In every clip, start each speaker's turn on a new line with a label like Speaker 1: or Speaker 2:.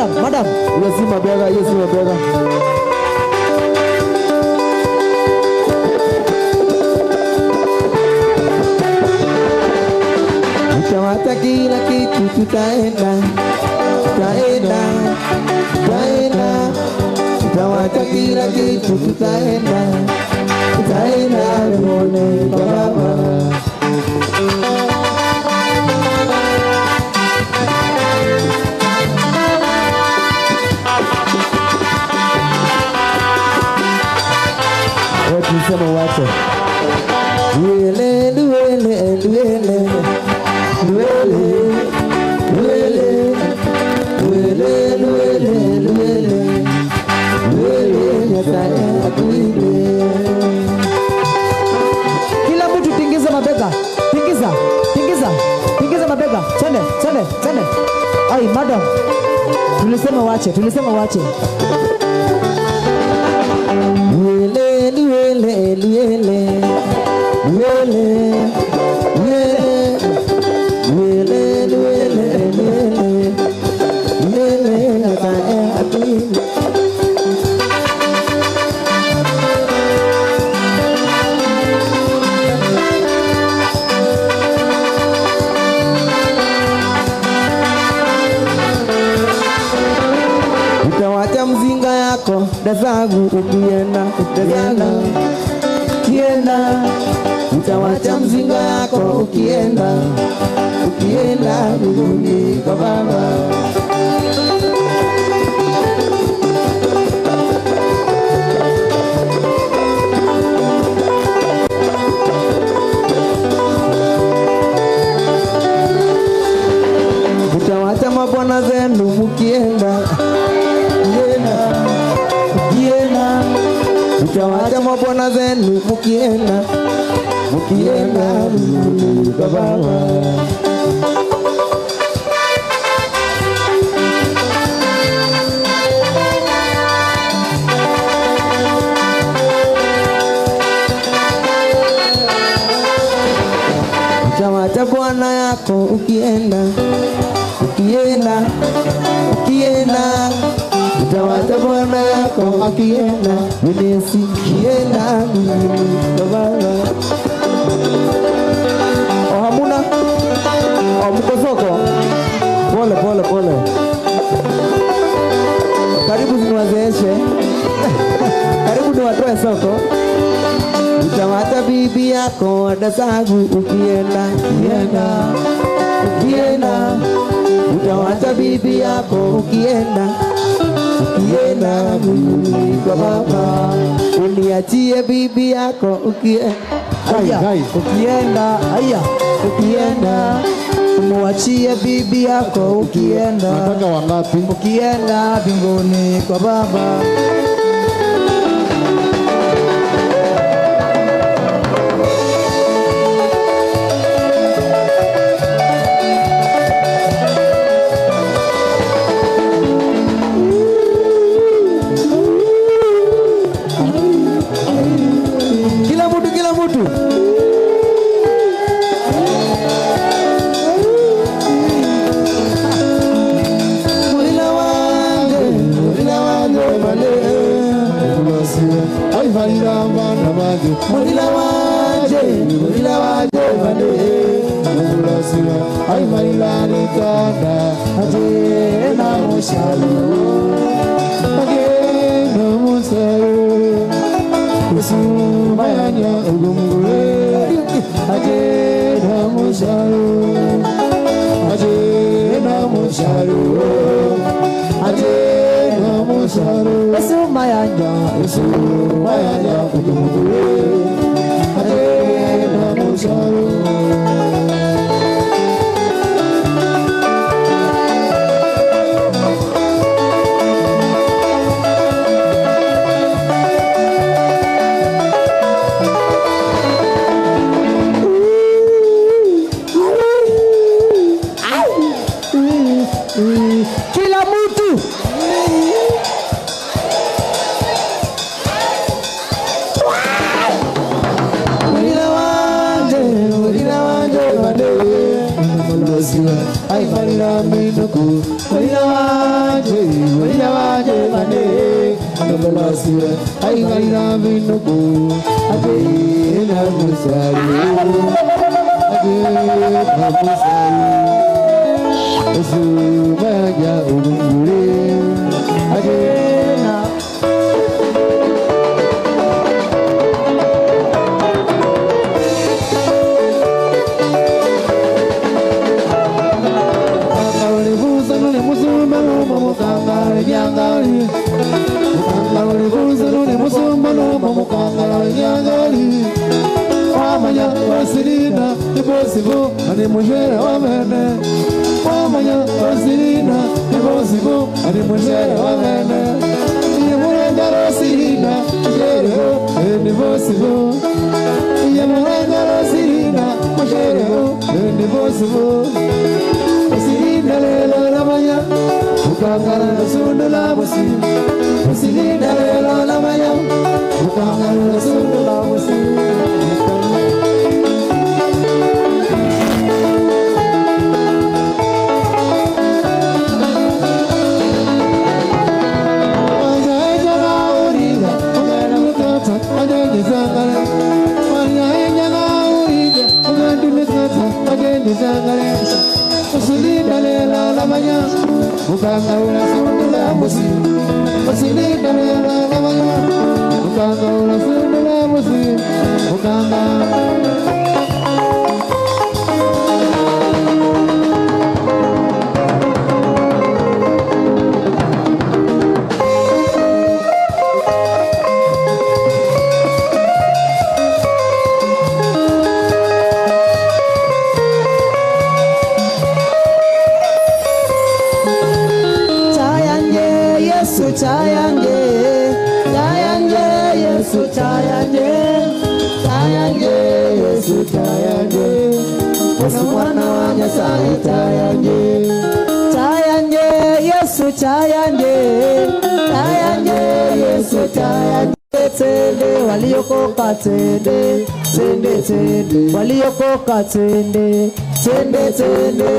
Speaker 1: madam.
Speaker 2: Yes, mabega, yes, mabega. Utawata kila kitu tutaenda. Utawata kila kitu tutaenda. Tuone kwa Baba. Sema wacho luele luele luele luele luele luele luele luele luele nyataya kuile.
Speaker 1: Kila mtu tingiza mabega, tingiza mabega. Chende. Ai madam, tulisema wache.
Speaker 2: Luele luele luele luele luele luele luele luele luele nyataya kuile. Utawacha mzinga yako dazagu ukienda. Utawacha mzinga yako ukienda mbinguni kwa Baba. Utawacha mabwana zenu mukienda. Utawacha mabwana zenu mukienda mbinguni kwa Baba. Utawacha bwana yako ukienda. Utawacha bwana yako akienda. Yesu kienda kwa Baba. Hamuna mko soko. Pole. Karibu niwazeeshe. Karibu niwatoe soko. Utawacha bibi yako dasagu ukienda. Utawacha bibi yako ukienda mbinguni kwa Baba. Uniachie bibi yako ukienda.
Speaker 1: Umuachie bibi yako ukienda.
Speaker 2: Nataka wangapi?
Speaker 1: Ukienda mbinguni kwa Baba. Kila mtu. Mulila wanje vale.
Speaker 2: Ai valila mana mage.
Speaker 1: Mulila wanje vale.
Speaker 2: Ai valila ni tada.
Speaker 1: Aje na mushalo.
Speaker 2: Mayanya ugumure.
Speaker 1: Aje na mushalo. Yesu mayanya
Speaker 2: ugumure. Aje na mushalo.
Speaker 1: kila mtu. Mulila wanje
Speaker 2: waje Maria waje mane Nabalasiwe Ay gaira vinubu Age na musari Age na musari Yesu baja umure Age na Wasilina, impossible, and the Moshe Amene. Wamanya, Wasilina, impossible, and the Moshe Amene. Yamuranga Wasilina, Jericho, and impossible. Yamuranga Wasilina, Jericho, and impossible. Wasilina, Lamaya, Ukangara, Sundala, Wasilina, Lamaya, Ukangara, Sundala, Tende, waliokoka tende, tende, tende,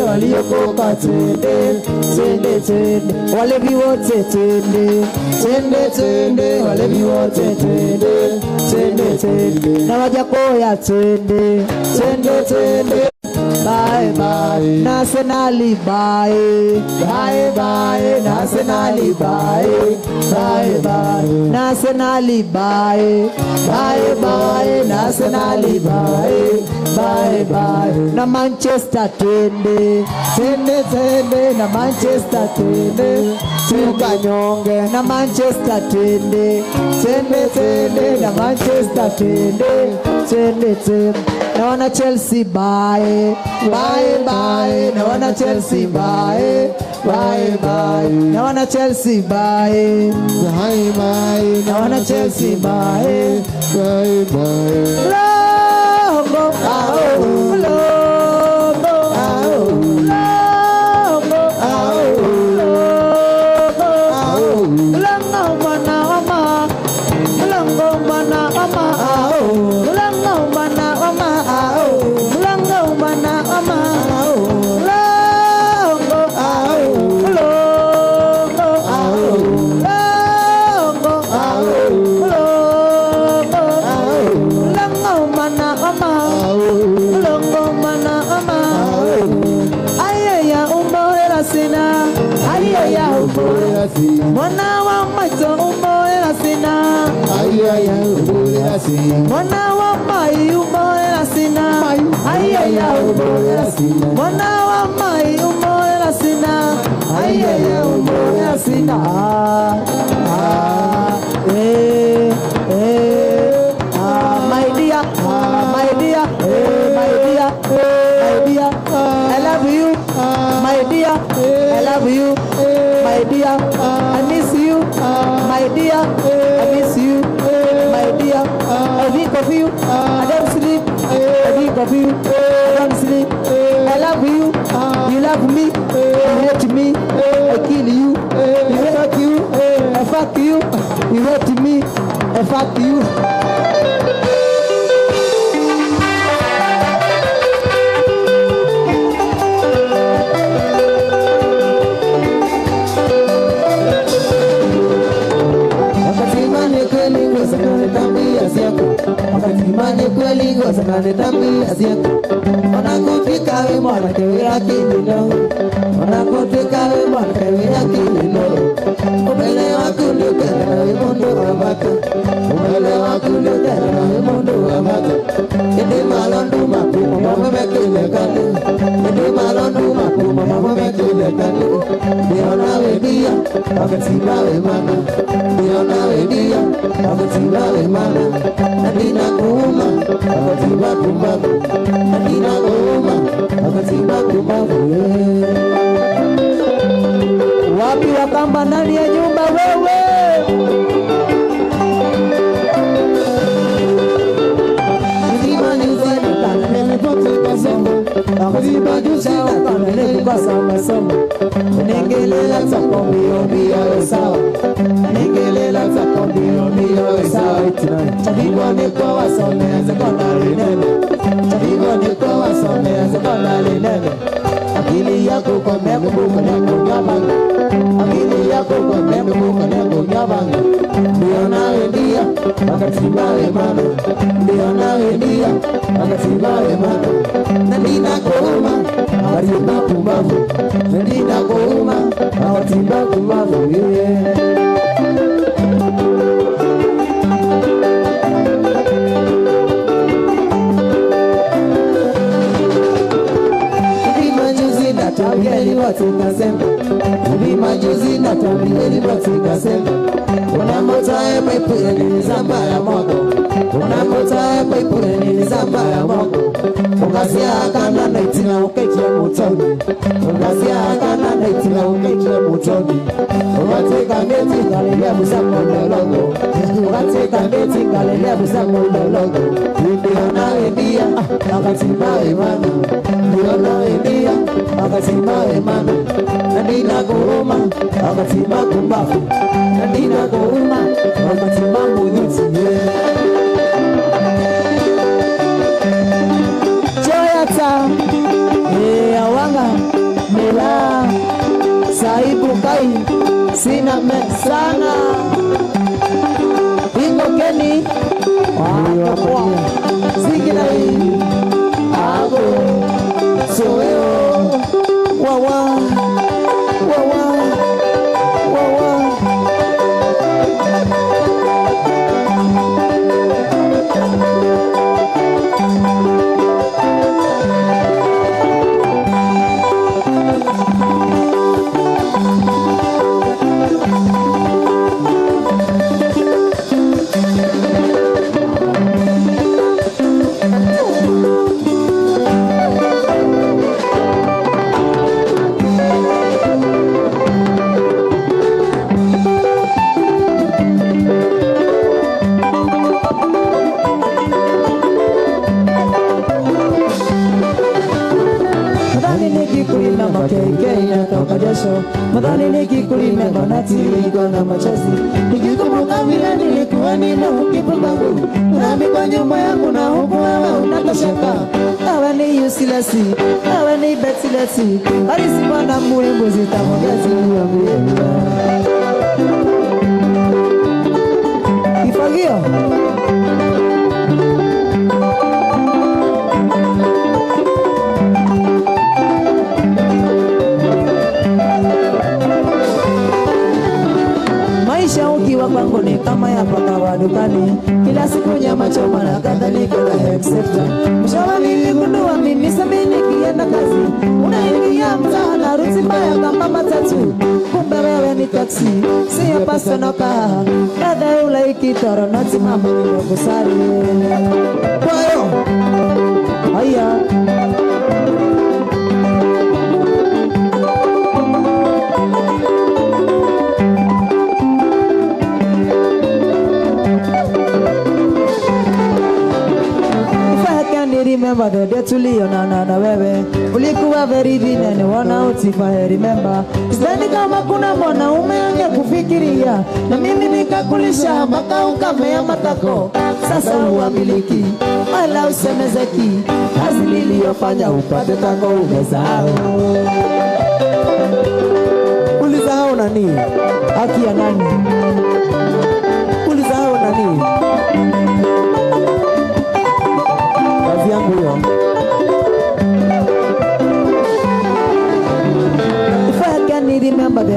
Speaker 2: waliokoka tende, tende, tende, walevi wote tende, tende, tende, walevi wote tende, tende, tende, na wajakoya tende, tende, tende. Bye bye, nasenali bye, bye bye, nasenali bye, bye bye, nasenali bye, bye bye, nasenali bye, bye bye, na Manchester tende, tende tende, na Manchester tende, tukanyonge, na Manchester tende, tende tende, na Manchester tende, tende tende. Na wana Chelsea bye, bye bye. Na wana Chelsea bye, bye bye. Na wana Chelsea bye, bye bye. Na wana Chelsea bye, bye bye. Longo ao, longo ao, longo ao, longo ao. Longo mana ama, longo mana ama ao. Mwana wa macho umoera sina, ayaya umoera sina. Mwana wa mai umoera sina, ayaya umoera sina. Mwana wa mai umoera sina, ayaya umoera sina. My dear, my dear, my dear, my dear, I love you, my dear, I love you. My dear, I miss you. My dear, I miss you. My dear, I think of you. I don't sleep. I think of you. I don't sleep. I love you. You love me. You hate me. I kill you. You fuck you. I fuck you. You hate me. I fuck you. nitambi asiak wanakufika we mwana kewe akilino wanakufika we mwana kewe akilino ubele wakundu kana we mundo wabaka ubele wakundu kana we mundo wabaka ede malondu mapumo mama mekile kale ede malondu mapumo mama mekile kale diona we dia wakatiba we mana diona we dia wakatiba we mana nadina kuuma wakatiba kumbavu nadina kuuma wakatiba kumbavu wapi wakamba ndani ya nyumba wewe Akiba jusa ukanele kukasa masomo Nengelela tako mbio sawa Nengelela tako mbio sawa Chabibo niko wasome sekondari nene Chabibo niko wasome sekondari nene Akili yako kwa meko buka neko nyabanga Akili yako kwa meko buka neko nyabanga Ndio nawe dia wakatiba we mana Ndio nawe dia wakatiba we mana Nandina kuuma wakatiba kumbavu Nandina kuuma wakatiba kumbavu Tabieli watika semba Ubi majuzi na tabieli watika semba Unamotae paipure ni zamba ya mwako Unamotae paipure ni zamba ya mwako Ukasia akana na itina ukekia mutoni Ukasia akana na itina ukekia mutoni Ukateka meti kalelea busa mondologo Ukateka meti kalelea busa mondologo Ndio nawe ndia Wakatiba imana Ndio nawe ndia Wakatiba imana Nadina kuuma Wakatiba kumbafu Nadina kuuma Wakatiba mudhuti Joyata Awanga Mela Saibu kai Sina mesana Ingo keni Wakapua Sikinai Ago Soeo Wawa Wawa Wawa Madhani nikikulime bonati iko na machozi Nikikumbuka vile nilikuwa nina ukipu bangu Nami kwa nyumba yangu na huku wewe unatosheka Awe ni uselesi, awe ni betilesi Harisi mwana muimbu zitamogezi uambie Kifagio Kwangu ni kama ya paka wa dukani Kila siku nyama choma na kadhalika na etc. Mshawa niligundua mimi sabini kienda kazi Unaingia mtaa na ruti mbaya kama matatu Kumbe wewe ni taksi, siya pasonoka Kada ula ikitoro nati mama nilokusari Kwayo Haya Remember the day tulionana na wewe Ulikuwa very vinene wana utifa remember Sidhani kama kuna mwanaume angekufikiria Na mimi nikakulisha mpaka ukamea matako Sasa uamiliki wala usemezeki Kazi niliyofanya upate tako umesahau Ulisahau nani? Haki ya nani? Ulisahau nani? Kazi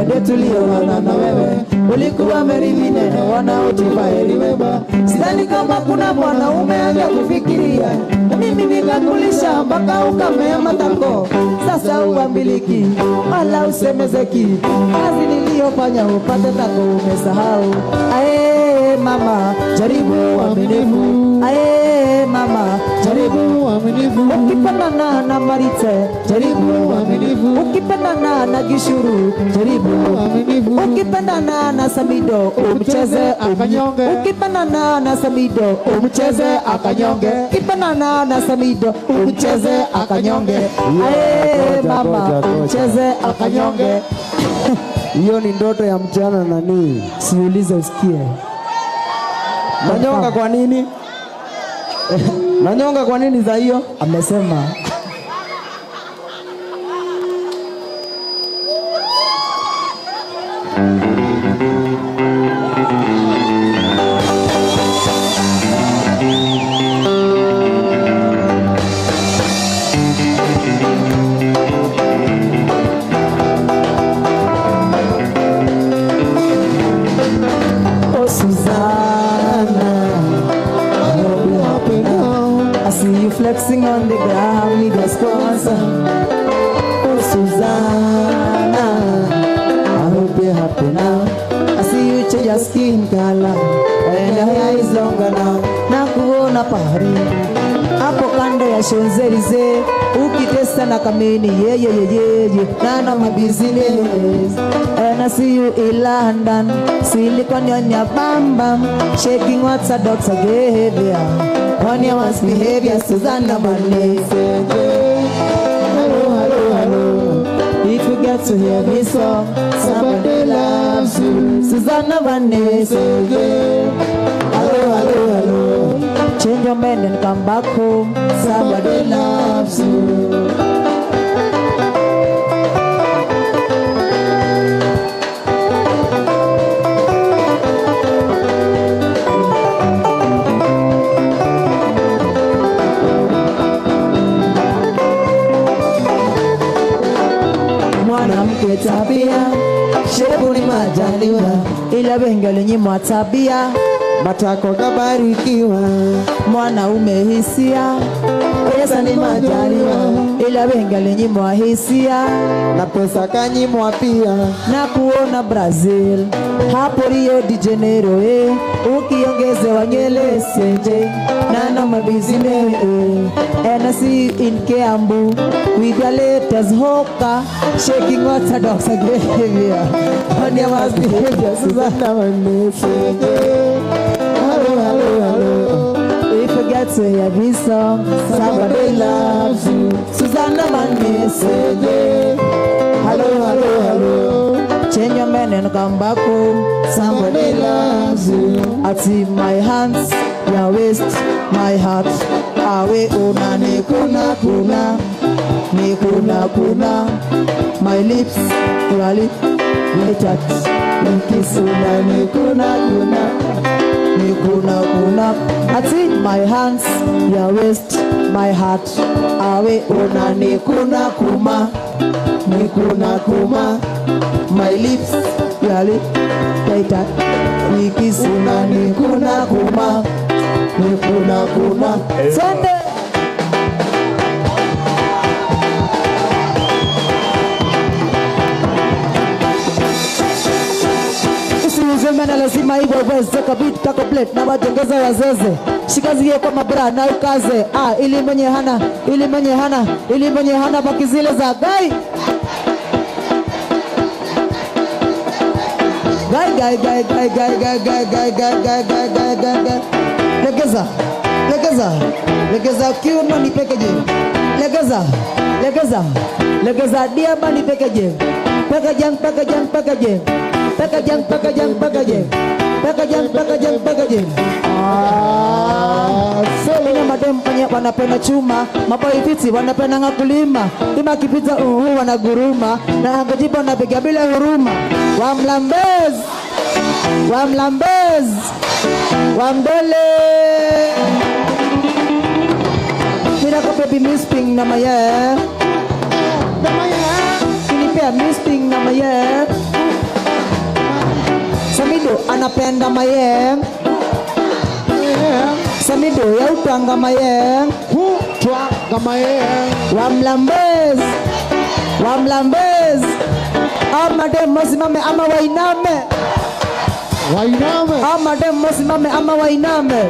Speaker 2: yale tuliyoona na wewe. Ulikuwa meri minene wanaotipa elimeba. Sidhani kama kuna mwanaume angekufikiria, na mimi nikakulisha mpaka ukamea matako. Sasa uambiliki wala usemezeki, kazi niliyofanya upate tako umesahau. Ae mama, jaribu uaminifu. Ae mama, jaribu uaminifu. Ukipendana na Marite, jaribu uaminifu. Ukipendana na Gishuru, jaribu uaminifu. Ukipendana na Samido, umcheze akanyonge. Ukipendana na Samido, umcheze akanyonge. Ukipendana na Samido, umcheze akanyonge. Ae mama, umcheze akanyonge.
Speaker 1: Hiyo ni ndoto ya mchana nani?
Speaker 2: Siulize usikie.
Speaker 1: Nanyonga kwa nini? Nanyonga kwa nini za hiyo?
Speaker 2: Amesema flexing on the ground, need a sponsor. Oh Susanna, I hope you're happy now. I see you change your skin color, and your hair is longer now. Nakuona pahari hapo kando ya Champs-Elysees, ukitesa na kamini ye nana my business. And I see you in London, silicon on your bam bam, shaking what's a doctor behavior. On your one's behavior, Susanna Vanessa. Hello, hello, hello. If you get to hear this song, somebody loves you. Susanna Vanessa. Hello, hello, hello. Change your mind and come back home. Somebody loves you. Tabia shepu ni majaliwa, ila wengi walinyimwa tabia. Matako kabarikiwa, mwanaume hisia. Pesa ni majaliwa, ila wengi walinyimwa hisia.
Speaker 1: Na pesa kanyimwa pia.
Speaker 2: Na kuona Brazil, hapo Rio de Janeiro, ukiongezewa nywele senje. Nana my business, and I see you in Kiambu with your latest hoka, shaking orthodox behavior. On your worst behavior, Susanna Vanessa. Hello, hello, hello. If you get to hear this song, somebody loves you. Susanna Vanessa. Hello, hello, hello. Change your man and come back home. Somebody loves you. I see my hands, your waist, my heart. Awe una ni kuna kuna, ni kuna kuna. My lips, your lip, my touch, my kiss una ni kuna kuna, ni kuna kuna. I see my hands, your waist, my heart. Awe una ni kuna kuma, ni kuna kuma. My lips, your lip, my touch, my kiss una ni kuna kuma. Kuna kuna Sunday. Usiuze mena lazima hivyo weze kabita complete na wajongeza wazeze. Shikazie kwa mabra na ukaze. Ili mwenye hana, ili mwenye hana, ili mwenye hana baki zile za gai. Gai. Legeza kiuno ni pekeje. Legeza diaba ni pekeje. Pakajang. Sema madem penye wanapenda chuma, maboy fiti wanapenda ngakulima. Ima kipita wanaguruma, na angajibu wanapiga bila huruma. Wamdole. Kira ko baby misping na maya. Kinipea misping na maya. Samido anapenda mayeng. Samido ya utanga mayeng.
Speaker 1: Twanga mayeng.
Speaker 2: Wamlambez. Wamlambez. Ama demo simame ama wainame.
Speaker 1: Wainame.
Speaker 2: Ama demo simame ama wainame.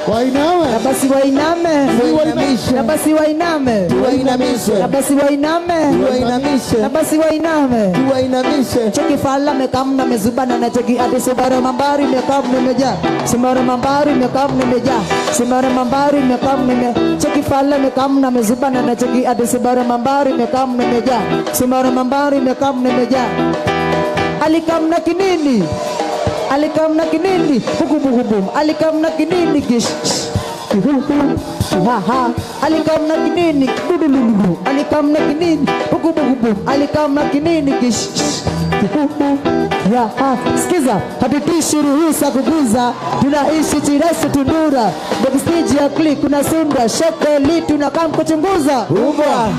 Speaker 1: Wainame.
Speaker 2: Na basi wainame.
Speaker 1: Wainamishe.
Speaker 2: Na basi wainame.
Speaker 1: Wainamishe.
Speaker 2: Na basi wainame.
Speaker 1: Wainamishe.
Speaker 2: Na basi wainame.
Speaker 1: Wainamishe.
Speaker 2: Cheki fala mekamna mezubana na cheki ati Subaru mambari mekamna meja. Subaru mambari mekamna meja. Subaru mambari mekamna me. Cheki fala mekamna mezubana na cheki ati Subaru mambari mekamna meja. Subaru mambari mekamna meja. Alikamna kinini. Alikamna kinini. Buku buku bum. Alikamna kinini gish. Ha ha. Alikamna kinini. Dudululu. Alikamna kinini. Buku buku bum. Alikamna kinini gish. Ya ha. Sikiza. Hatutishi ruhusa kuguza. Tunaishi Chiresi Tundura. Backstage ya click kuna sunda. Shokeli tunakam kuchunguza.
Speaker 1: Uba.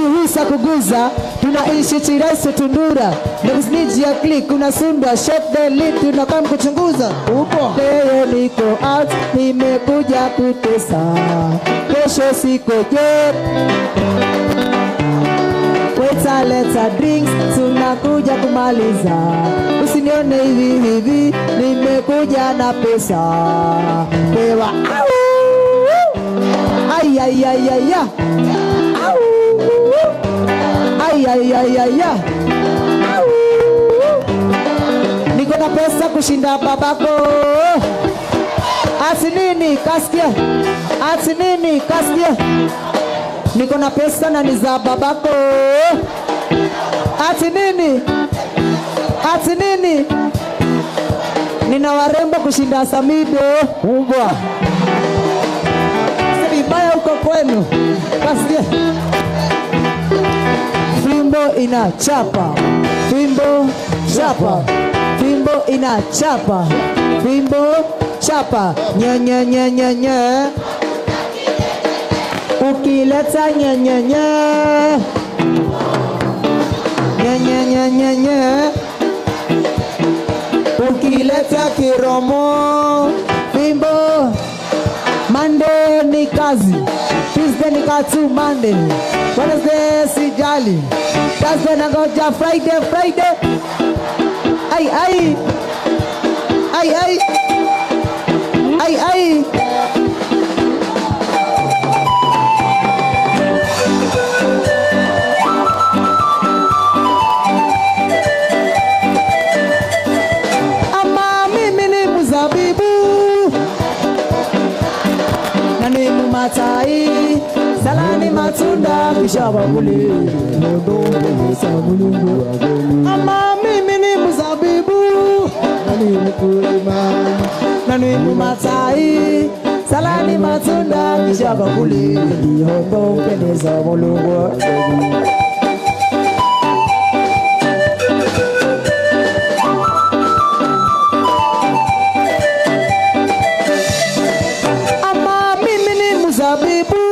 Speaker 2: Ruhusa kuguza, tunaishi Chiresi Tundura. Backstage ya click kuna sunda. Shokeli tunakam kuchunguza.
Speaker 1: Uba.
Speaker 2: Leo niko out, nimekuja kutesa. Kesho siko job. Waiter leta drinks, tunakuja kumaliza. Usinione hivi hivi, nimekuja na pesa. Pewa au. Ay ay ay ay ay. Au. Ay ay ay ay ay. Au. Niko na pesa kushinda babako. Ati nini kasikia? Ati nini kasikia? Niko na pesa na ni za babako. Ati nini? Ati nini? Nina warembo kushinda Samido. Umbwa. Sasa baya huko kwenu. Kasikia? Fimbo inachapa. Fimbo chapa. Fimbo inachapa. Fimbo chapa. Nye nye nye nye nye. Ukileta nye nye nye. Nye nye nye nye nye. Ukileta kiromo. Fimbo. Monday ni kazi. Tuesday ni katu Monday. Wednesday sijali. Thursday nangoja Friday. Ay ay. Ay ay. Ay ay. Ama mimi ni mzabibu. Na ni mumatai. Salani matunda kishababuli. Ama mimi ni mzabibu. Na ni mumatai. Salani matunda kishababuli. Hondo peneza mulungu. Ama mimi ni mzabibu.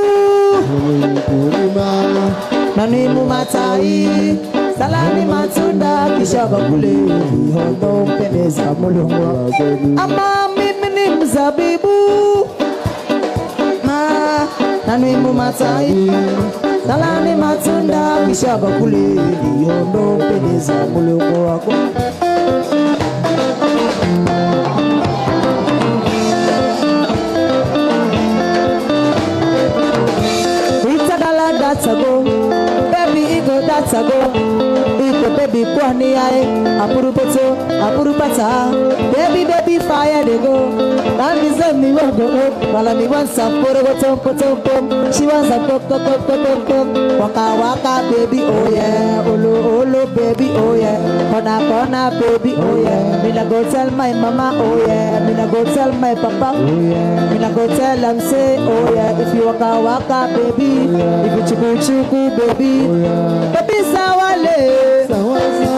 Speaker 2: Na ni mumatai. Salani matunda kishababuli. Hondo peneza mulungu. Ama mimi ni mzabibu. Na ni mumatai. Salani matunda kishababuli. Hondo peneza mulungu wako. That's a go, baby, ego, that's a go. Ego, baby, kwani ae, apuru pata, baby, fire they go. And this is me want go up, while me want some potom. She wants a cook. Waka, baby, oh yeah, olo, baby, oh yeah. Kona, baby, oh yeah. Me na go tell my mama, oh yeah. Me na go tell my papa, oh yeah. Me na go tell them say, oh yeah. If you waka, baby, if you chuku, baby, baby, sawale, sawale.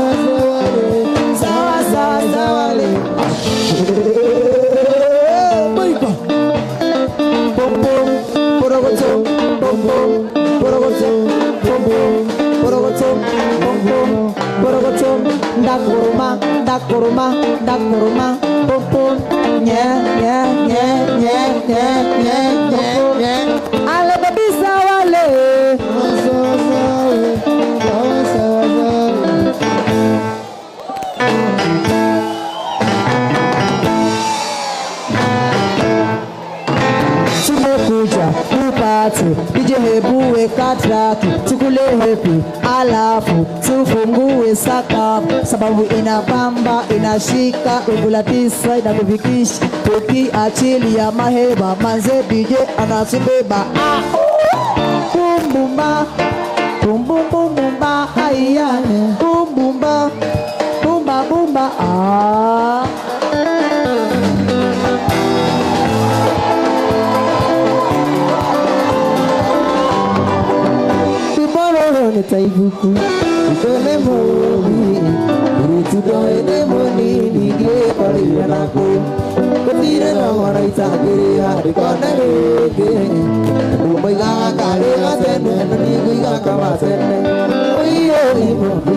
Speaker 2: Porogoto, kurma, dak kurma, dak kurma, pum pum, nye nye nye nye nye nye nye nye. Ale baby sawale. Tumekuja upate DJ hebu weka traki tukule happy alafu tufungue sakafu sababu inapamba inashika ugula tisa inakufikisha tukiachilia maheba manze DJ anasibeba bumbumba bumbumba haya bumbumba bumba bumba Taibuku, itone mobi, itudoe moni nige parianako. Ketire lawara itagiri hari konarege. Umaiga kare gatene, nigiga kamatene. Oyo imobi,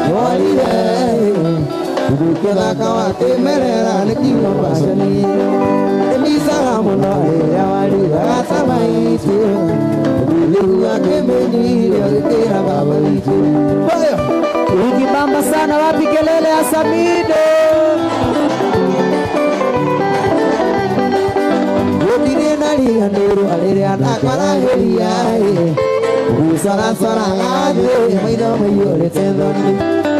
Speaker 2: oire. Dukela kawate merera nekimo pasani. Emisa mono yawari atamaitu. Ukibamba sana wapi kelele ya Samido. Udine nali andero alere atakara heria. Usara sara ade maido mayore tendoni.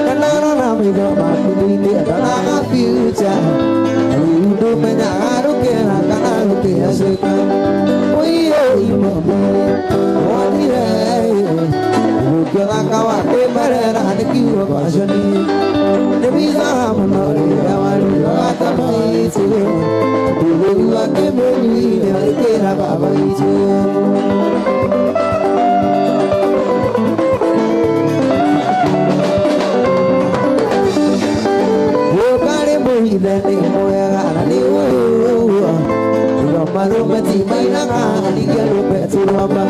Speaker 2: Kanara na maido mapudini kana future. Udo menyaru kena kana ke aseka. Oyo imomo. Kela kawate merera nikiwa pasani Nebisa manori awari atamai siyo Dulu ake meni nekera baba isu Yokare mohi dene moya gana ni uwa Rumaro mati maina gana ni gelo petu ramba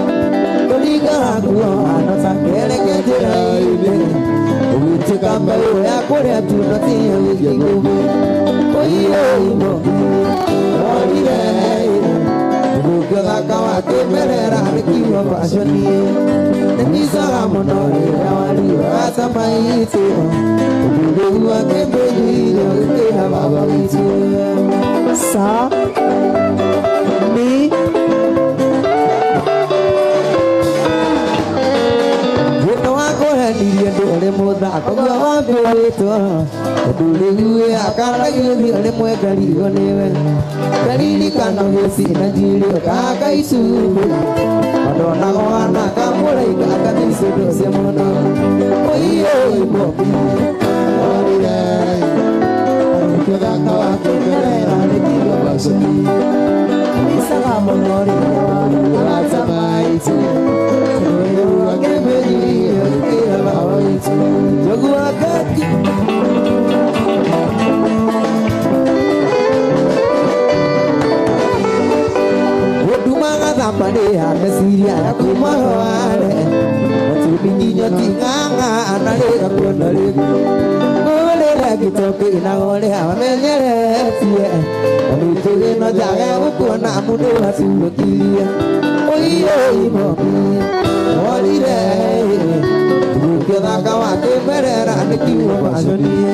Speaker 2: Liga kuwa anasakele kejera ibe Uitika mbele ya kore tunatia ujigume Oyo imo Oire Ukela kawate merera nikiwa pasoni Nemisa monori awari atamaiti Ugudu wake mbeli Ukela baba iti Sa Mi Dirian dole moda kaya wabeto dule akara yumi ole mwe gari onewe gari ni kana hesi na jiri kaka isu adona wana kamore kaka isu do semono oyo ibo oria kaka kawa kera ni kilo basoni misanga monori wa tsamaitu oyo agebeli Jogu agaki Wodumanga zampade ya mesiria ya kumaroare Watubinyo tinganga anale ya kondale Ole lagi toke inaole hawa menyere siye Wamitule no jage ukona mude wasulokilia Oyo imomi Olire Kela kawate merera nikiwa pasoni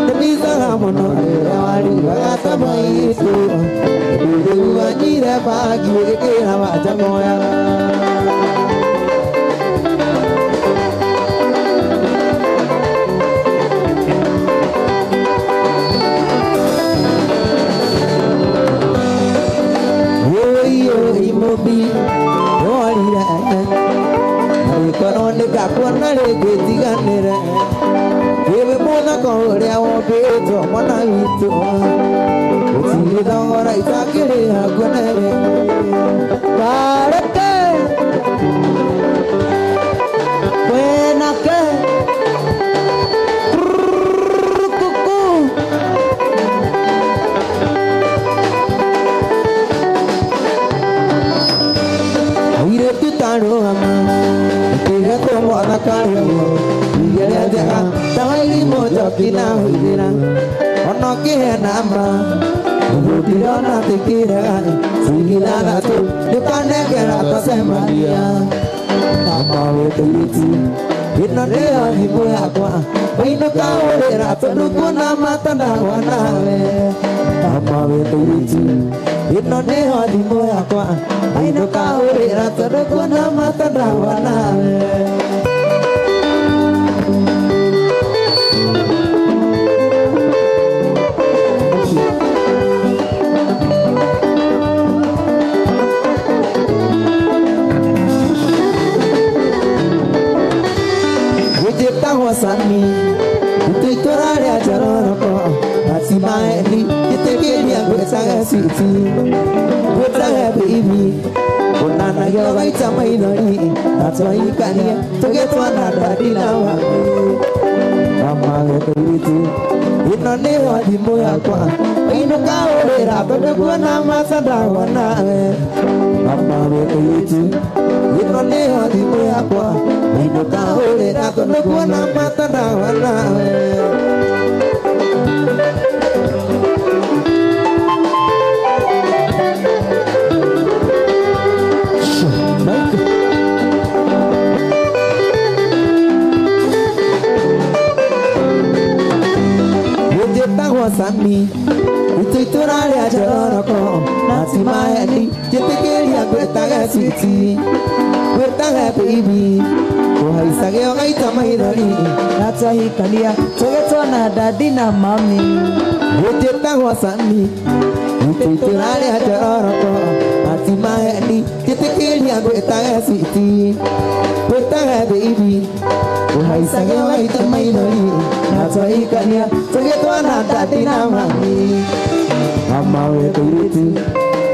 Speaker 2: Nebisa mono awari atamaitu Dulu wajire pagi kekera wajamoya Oyo imobi Olire Kono nega kona lege tiganere Kebe mona kore awo beto mona ito Uti dongora itakere hakonere Karete Kwenake Kuku Aire tutano ama Tiga tomo anakari igere jaga tawai mojo kina huira ono ke nama budirona tikira sigila ratu dukane kera tasemalia nama wetuiti inone ani moya kwa ino kaore ratu dukuna matana wanawe nama wetuiti inone ani moya kwa ino kaore ratu dukuna matana wanawe. Wasani itu torare ajaran ko asimaeli itekeli agwetanga siti gwetanga baby onana yo gaita mainori atwai kania togetwana dadina wa mama wetu inone wadi moya kwa ino kaorera bebe bona masada wana mama wetu inone wadi moya kwa ino kaorera bebe bona masada wana Wasani itu torare ajaran ko nasimaeli jetekeli agwetanga siti gwetanga baby kohai sage gaita mainori natsahi kalia togetona dadina mami jetekanga wasani itu torare ajaran ko nasimaeli jetekeli agwetanga siti gwetanga baby kohai sage gaita mainori natsahi kalia togetona dadina mami mama wetu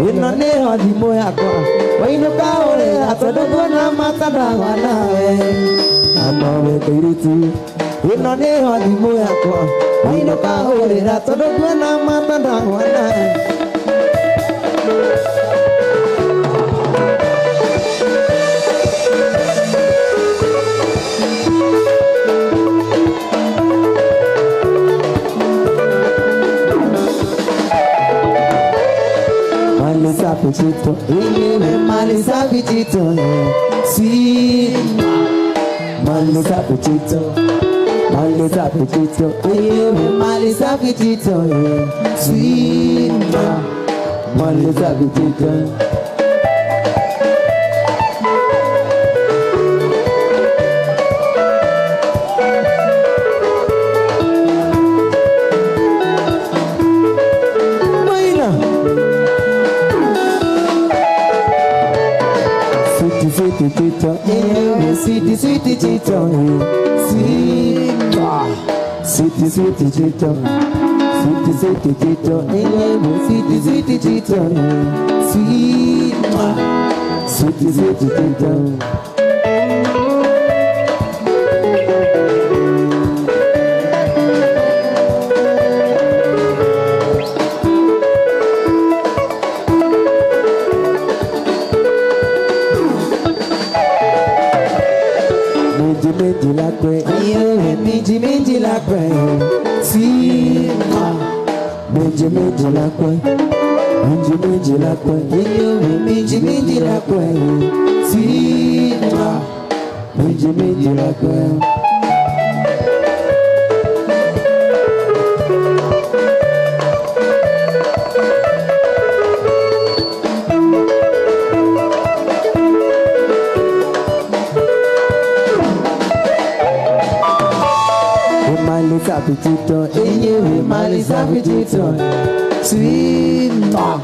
Speaker 2: inone hadi moya kwa waino kaore atodogo na matana wanawe mama wetu inone hadi moya kwa waino kaore atodogo na matana wanawe. Pichito, malisa pichito, si malisa pichito, malisa pichito, malisa pichito, si malisa pichito. Sweet tito, sweet sweet tito, sweet sweet tito, sweet sweet tito, sweet sweet tito, sweet sweet tito. Minji la kwe, minji la kwe, si minji la kwe, minji la kwe, minji la kwe, si minji la kwe. Malisa pichito, malisa pichito, sweet ma.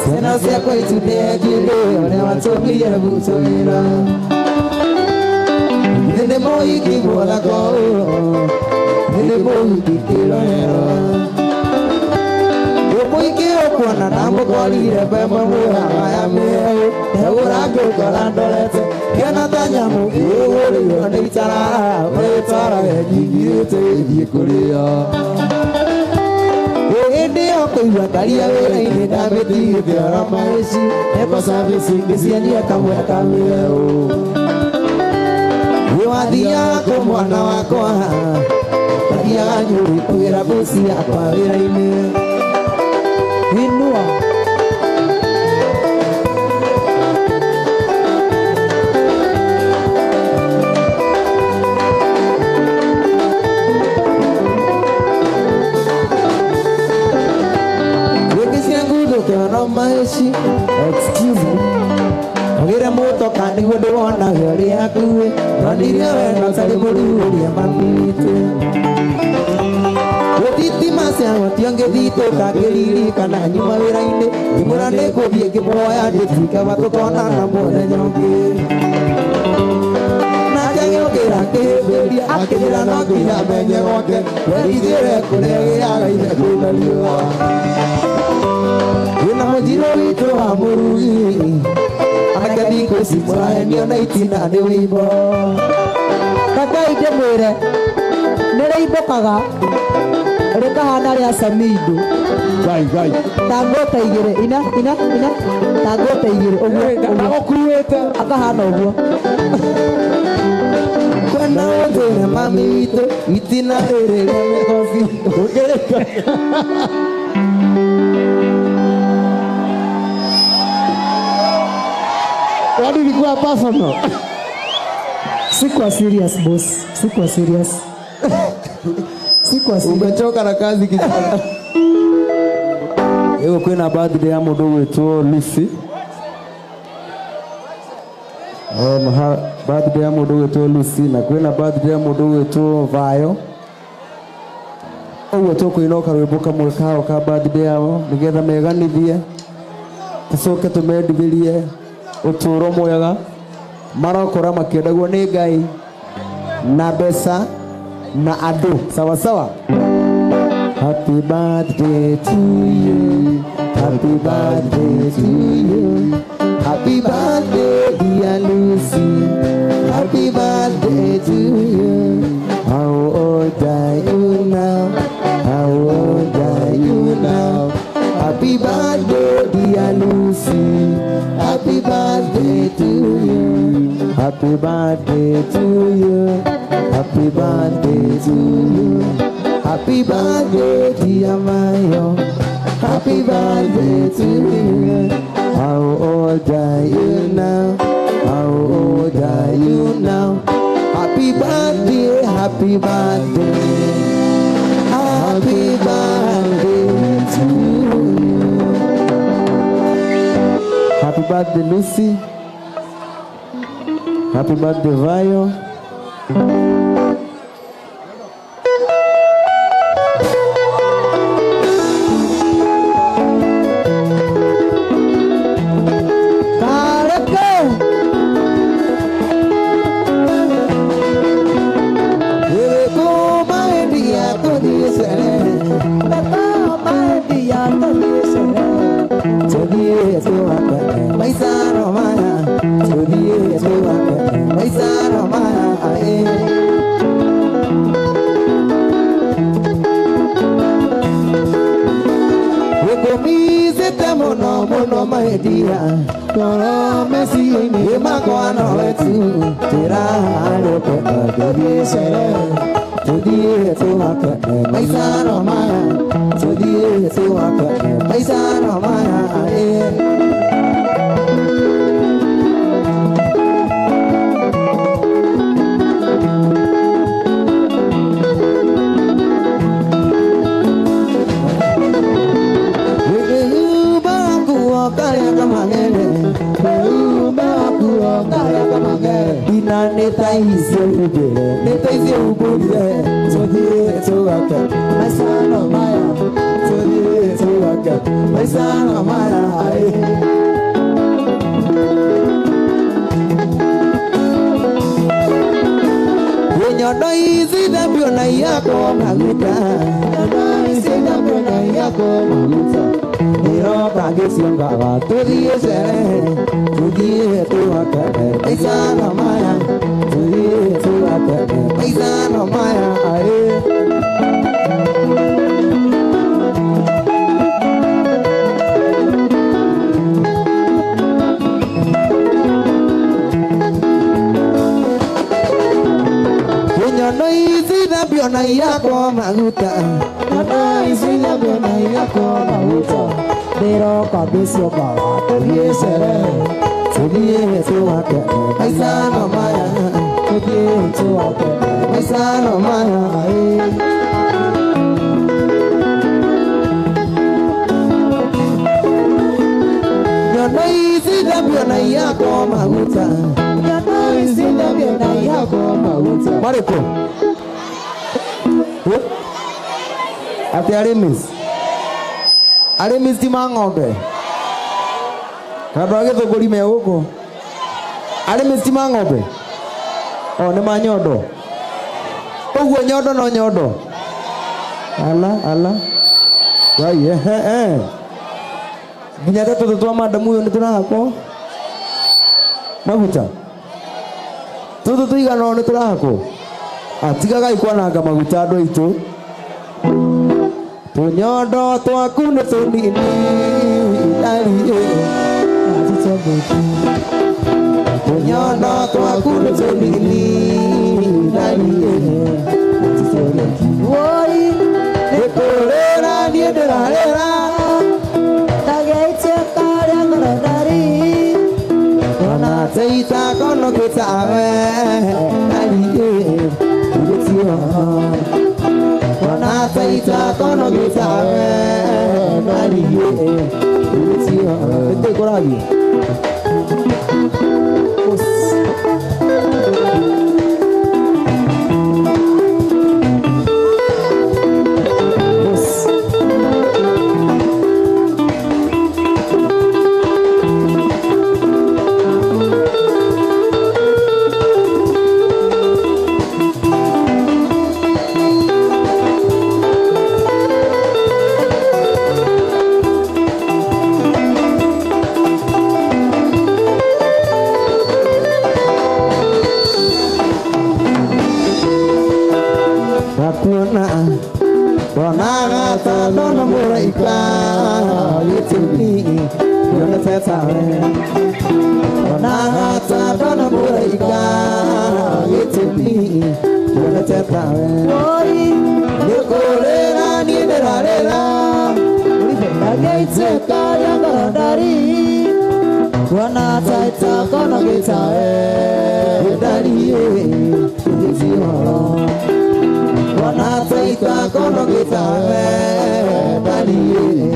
Speaker 2: Sena se koi tude jile one watomi ya butoira Nende moi ki bola go Nende moi ki tiro hero Yo moi ki kuona na mukorire bemwe muhaya meo Eurago kolandolete Kena tanyamu Iurio ni itara Wetara Ejigirite Idikuria Ndio kuiwa kalia wera-ini ndambĩtigĩte arama ici Eko service ngĩciania kamwe kameo Wathiaga mwana wakwa Wathiaga nyuri kũgĩra bosi yakwa wĩra-inĩ Inua Excuse me Ogire muto kandi gudu wona gari yakuwe Randiria wena sari mururia mamite Otiti masya otionge dito kagiriri kana nyuma wira-ini Imurane kuthie ngimoya nditika batutona na mone nyonge Nakegĩũkĩra kĩhĩmbĩria akĩrĩra no nginya menye gwake Werigĩre kũrĩa gĩaga ithe kwĩna riũa Wina mujiro wito wa murugi Anakadi kusi mwahenio na itina ni wimbo Kaka ide mwire Nere ibokaga Reka hana ria samido Gai Tangota igire Ina Tangota igire Oguo Aka hana oguo Kwena wotore mami wito Itina ere Gome kofi Ugereka Wadi ilikuwa personal. Sikuwa serious boss. Sikuwa serious. Umechoka na kazi kijana.
Speaker 1: Ego kwina birthday ya mundu witwo Lucy. Birthday ya mundu witwo Lucy na kwina birthday ya mundu witwo Vayo. Oguo tukwinoka rwimbo kamwe kao ka birthday yao nigetha meganithie. Tucoke tumendithirie uturo mwega marokora makĩendagwo nĩ Ngai na mbeca na andũ sawa sawa. Happy birthday to you, happy birthday to you, happy birthday dear Lucy, happy birthday to you. How old are you now? How old are you now? Happy birthday dear Lucy, happy birthday to you, happy birthday to you, happy birthday to you, happy birthday dear Mayo, happy birthday to you. How old are you now? How old are you now? Happy birthday, happy birthday, happy birthday to you. Happy birthday Lucy, happy birthday Vayo. kage sionga ga tudie sere tudie tu akane paisa no maya tudie tu akane paisa no maya ae no isi na biona yako maguta no isi na biona yako maguta pero kabisio bawa tudie sere tudie tu akane paisa no maya tudie tu akane paisa no maya no isi na biona yako maguta no isi na biona yako maguta Mariko ati arimis ti mang'ombe kadwa githunguri me guko arimis ti mang'ombe o ni manyondo uguo nyondo no nyondo ala wai nginya tetu twa madamu yo ni turako maguta tutu tuigana ni turako atigaga ikwananga maguta ndo itu tunyondo twaku ni tunini ndariye tunyondo twaku ni tunini ndariye woi nikurera ni ndirarera tageite kare ngorondari ona teita kono kitawe ndariye Wana taita kono gitawe nariye usiya ete korabi Dono muraika yituni yona tata Onata dono muraika yituni yona tata Oi nikolera ni derarera Nagaitse kaya ngondari Onata ita kono gitae Dariye yitihoro Wana taita kono gitawe daliye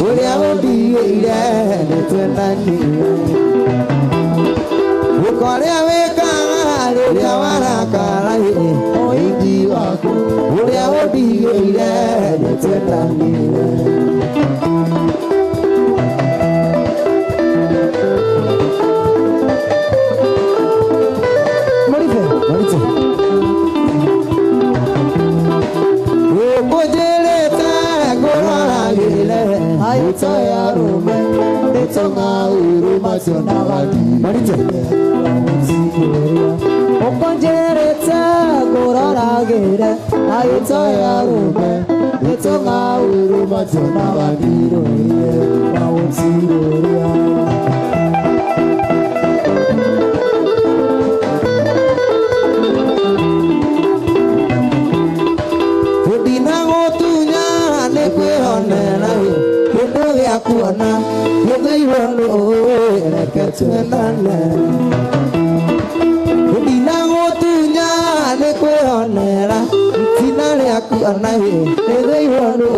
Speaker 1: Uria odiire netwenani Ukoria wekanga uria warakara oingi waku Uria odiire netwenani Marife Aitaya rume, etonga uruma sionavati. Marite. Okonjerete goraragere. Aitaya rume, etonga uruma sionavati. Roye, mausiroria. Udina gotunya nekwe onena. Kuana, you know, I catch you and Udina tunya, Neque on Nera, Tina Kuana, they want to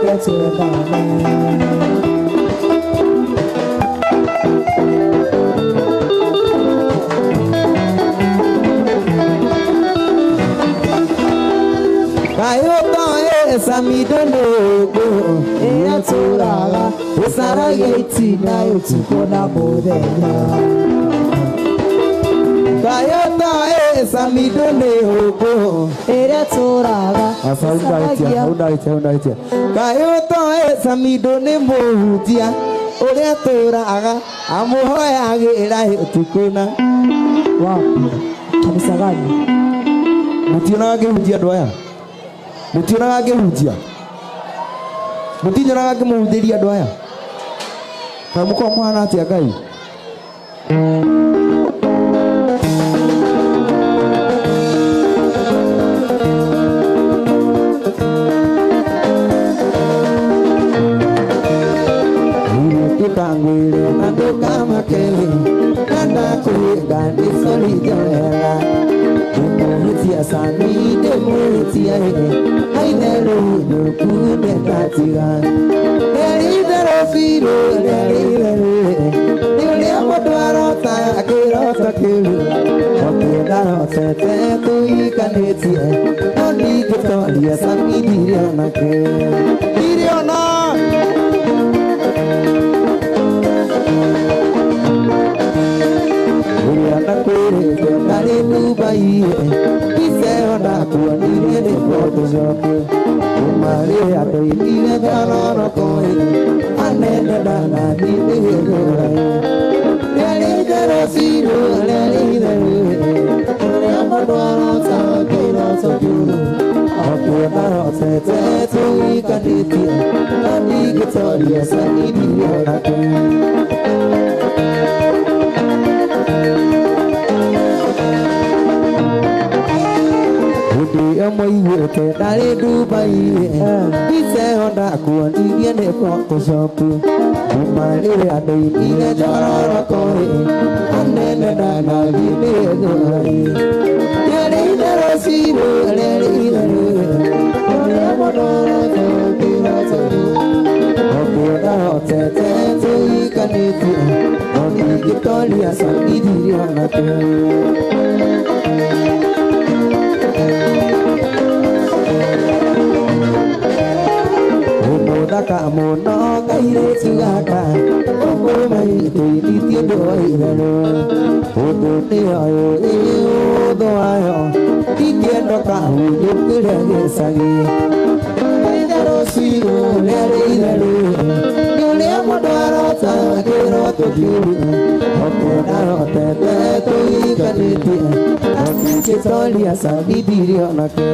Speaker 1: catch you and Samidono Eaturaga Esarageti na utukona modenya Kayota Samidone Ogo Eaturaga Asaudaiti Kayota Samidone Mohutia Oreaturaga Amohoya Gira utukona wapi kanisa gani Mutiona ngehunjia andũ aya Mutiona ngehunjia Mutiona ngehunjia andũ aya Kana mũko mwana atia Ngai Tangwile nandoka makele nanda kuiga nisoli joela Demohitia sami demohitia Ainero nukude tatiga Nelidero firo nelidero Nilea moduaro takiro takiru Wakidaro tete tuika netie Noni kitolia sami diriona ke Diriona Kare Dubai, Kiseo na kuanire de Photoshop. Umare ato ile dano koi, anene dana ni de gorai. Lele dero siro, lele dero. Amadwara sa kero so juru. Akudaro se te tu ikaditi, ani kitoria sa idiyo na ke. Moiwete dare Dubai Ise honda kuanti yene Photoshop Umare adoi ile jororo koi Anene dana vile gorai Yere idero siro Yere idero Yere modoro Tokira soru Okura otete Tui kaniti Oni gitolia Sangidi yonate Daka mono kaire sugaka Omo mai tui tiendo airano Odo te ayo odo ayo Tiendo ka uyukure gesagi Idaro siro lere idaro Yole modaro ta kero tokiru Okudaro tete tui kaniti Aki kitolia sa bidirio nake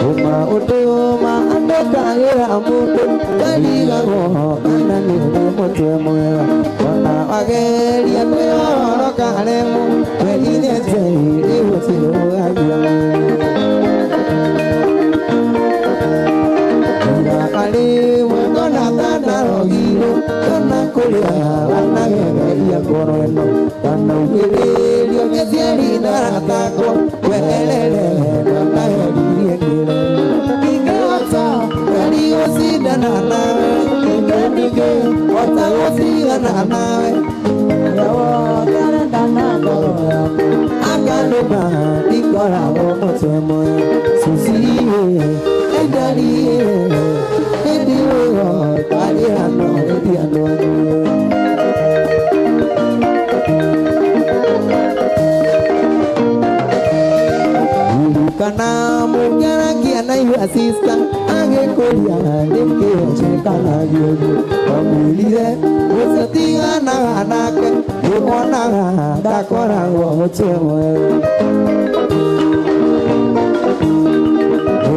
Speaker 1: Utuma ando kagira amutu Kaliga roho kanani mote moya Wana wageri ya kuyoro kalemu Welide teri wote uagya Kanda kalimu kona tanda rogiro Kona kulia wana gege ya koroeno Kanda ugiri yo mesiari naratako Welele kona yagiri egire Sida na nawe, nige wata wasiga na nawe. Yawo karanda na koro yako. Agano ba ikora wo motemo. Susiye, edariye, ediwo, ediano. Kana mugera kiana yu asista age kolia demke chekana yoyo amulire usatiga na anake yona dakora wo chemwe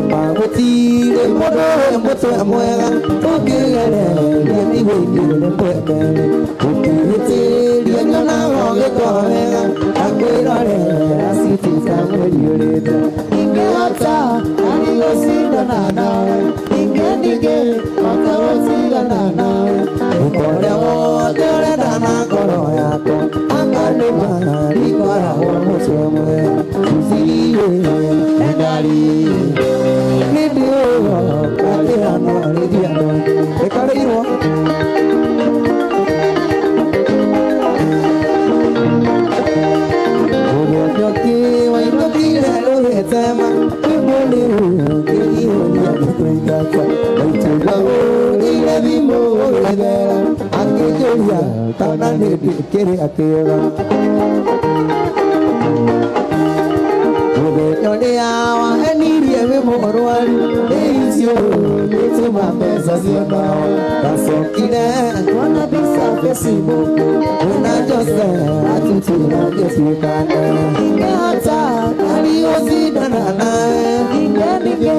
Speaker 1: Mabutire modo moto amwega tokegere yemi wengire pekere ukitiri nyona woge kohega akwirore asiti samurioreta ingeata anigosidana nawe ingendige wakaosigana nawe ukore wotore dana koro yako akanuma likora womosemwe usiriye endari nidio kateano alidiano ekareiro Kĩrĩa kana nĩndĩ kĩrĩa kĩega mũthenya ũrĩa wahenirie wĩ mũrwaru icio gĩtũma mbeca cionao ndacokire kuona mbica Facebook wĩna Jose atutira gĩtuĩkane ingĩhota kari gũcindana nawe ingĩandĩke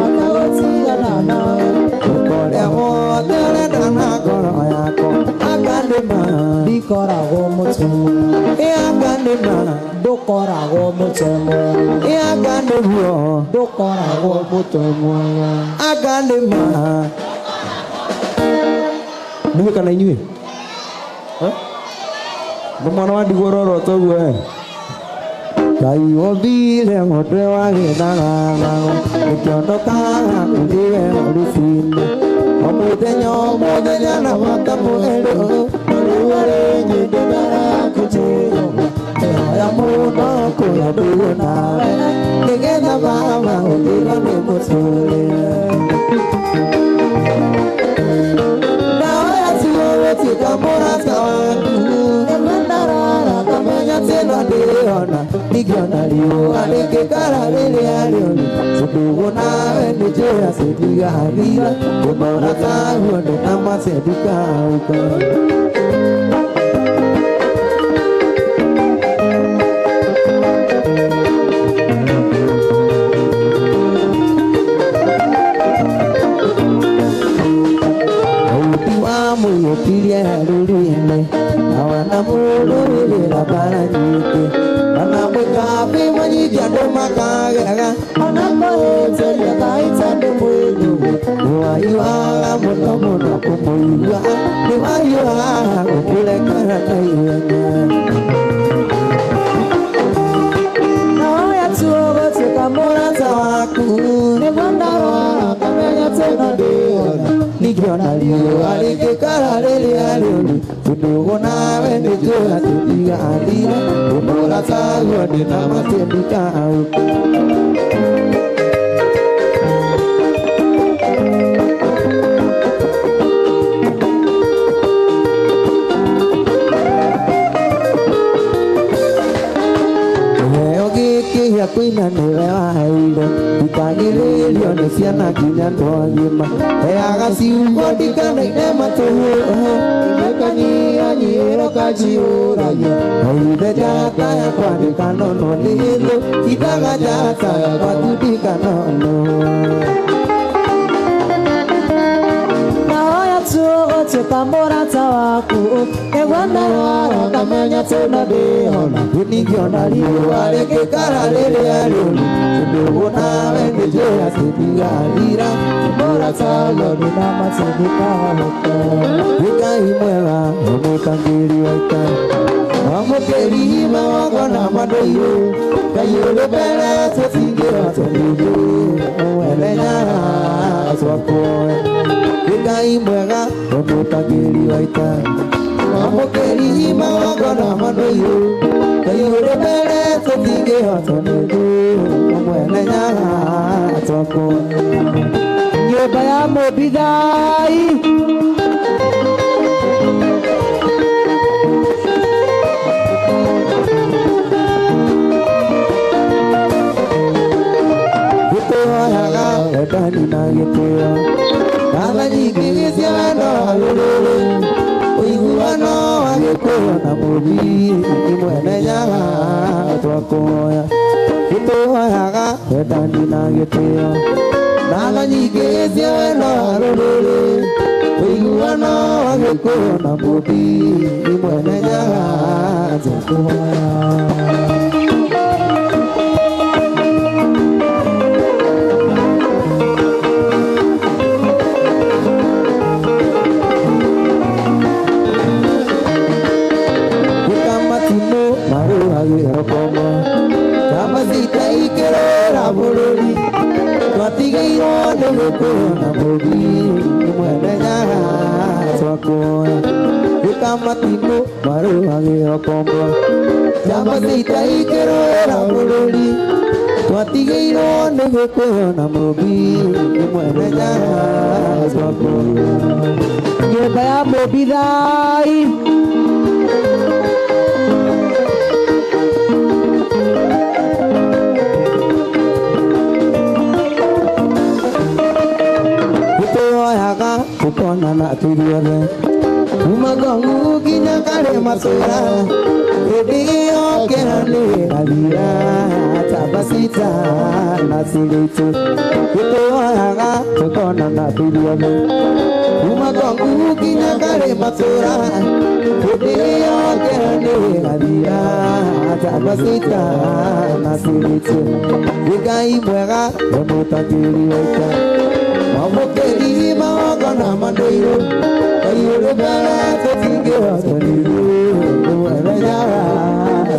Speaker 1: ona gũtigana nawe ũkorĩa wothe ũrenda na ngoro yakwa akanĩma ndikoragwo mũtumwa akanĩma ndũkoragwo mũtumwa akanĩguo ndũkoragwo mũtumwa akanĩma nĩwe kana inyuĩ mwana wa ndigũ roro toguo Ngai wombire ng'ombe wagĩthagathagwo ĩkĩondokaga kũrĩwe rũcinĩ o mũthenya na bata mwerũ rĩu arĩ nyĩndĩnaga kũnjĩyo ya mũno kũrĩa ndũguo nawe nĩgetha baba ũthirwo nĩ mũtũrĩre naoya tuo gũtuĩka mũrata waku nĩmandarara kamenya tĩno ndĩona ndingĩona riũa rĩngĩkara rĩrĩa rĩũru tũndũguo nawe nĩnjũĩ cĩndigathira ũmũrata guo ndĩnamace ndikauka mũyũkirie rũrĩinĩ na wana mũrũrĩra bara nyingĩ ona mũkabi manyingi andũ makagega ona kũhĩtĩria kaita ndũ mwĩnyũgũ nĩwaiwaga mũno mũno kũmũigua nĩwaiwaga gũkũrekera na ihenya naoya tuo gũtuĩka mũrata waku nĩguo ndarwara kamenya tĩno ndĩona ndingĩona riũa rĩngĩkara rĩrĩa rĩũru tũndũguo nawe nĩnjũĩ atĩ ndigathira ũmũrata guo ndĩnamatie ndikauka gĩa kũina nĩwe waheire ndikagĩrĩrio nĩ ciana nginya twagima heaga ciugo ndikanaine matũhũ ingĩkanyihanyihĩro kanjiũragia oithe njata yakwa ndĩkanono nĩ thũ ithaga njata yakwa tu ndikanono gũtuĩka mũrata waku nĩguo ndarwara kamenya tĩno ndĩona ndingĩona riũa rĩngĩkara rĩrĩa rĩũru tũndũguo nawe nĩnjũĩ atĩ ndigathira mũrata guo ndĩnamatie ndikauka Ngai mwega mũmũtangĩri wa ita wamũkĩri magongona mandũirũ Ngai ũrĩ mbere tũtingĩhota ningĩ mwenenyaga twakuoe Ngai mwega mũmũtangĩri wa ita wamũkĩri magongona mandũirũ Ngai ũrĩ mbere tũtingĩhota ningĩ mwenenyaga twakuoe nyũmba ya mũmbithai wendani na gĩtĩo ngatha nyingĩ cia wendo wa rũrĩrĩ ũiguano wa gĩkũyũ na mũthii nĩmwenenyaga twakuoya gĩtũhoyaga wendani na gĩtĩo ngatha nyingĩ cia wendo wa rũrĩrĩ ũiguano wa gĩkũyũ na mũthii nĩmwenenyaga twakuoya bũrũri twatigĩirwo nĩ gĩkũyũ na mũthii nĩmwenenyaga twakuoya gĩkamatimũ marũagĩra kombo njamba citaingĩrũĩra bũrũri twatigĩirwo nĩ gĩkũyũ na mũthii nĩmwenenyaga twakuoya
Speaker 2: nyumba ya Mobidhai. Kutoyaga kukona na tuliore umagongu kinya kare masura edio kerane alira tabasita nasilitu kutoyaga kukona na tuliore umagongu kinya kare masura edio kerane alira tabasita nasilitu ikai mwega mutakiri weka Mokeri maogana mandoiro Kayure bala totinge wasoniru Uwelejara